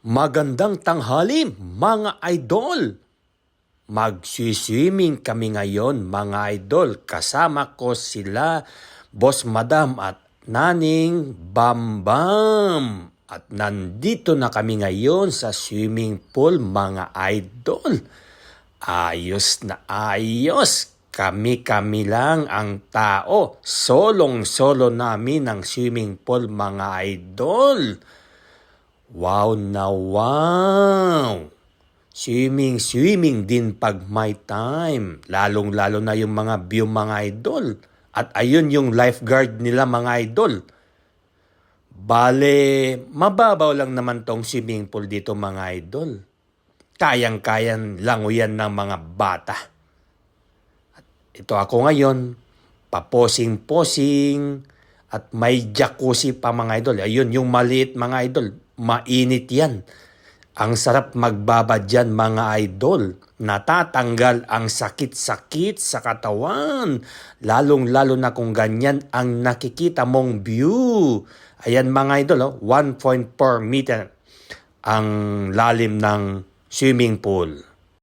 Magandang tanghali mga idol! Magsiswimming kami ngayon mga idol. Kasama ko sila Boss Madam at Naning Bambam. At nandito na kami ngayon sa swimming pool mga idol. Ayos na ayos! Kami-kami lang ang tao. Solong-solo namin ang swimming pool mga idol. Wow na wow! Swimming din pag may time. Lalong-lalo na yung mga view mga idol. At ayun yung lifeguard nila mga idol. Bale, mababaw lang naman tong swimming pool dito mga idol. Kayang-kayan languyan ng mga bata. At ito ako ngayon, paposing-posing. At may jacuzzi pa mga idol. Ayun yung maliit mga idol. Mainit yan. Ang sarap magbabad dyan mga idol. Natatanggal ang sakit-sakit sa katawan. Lalong-lalo na kung ganyan ang nakikita mong view. Ayan mga idol, 1.4 meter ang lalim ng swimming pool.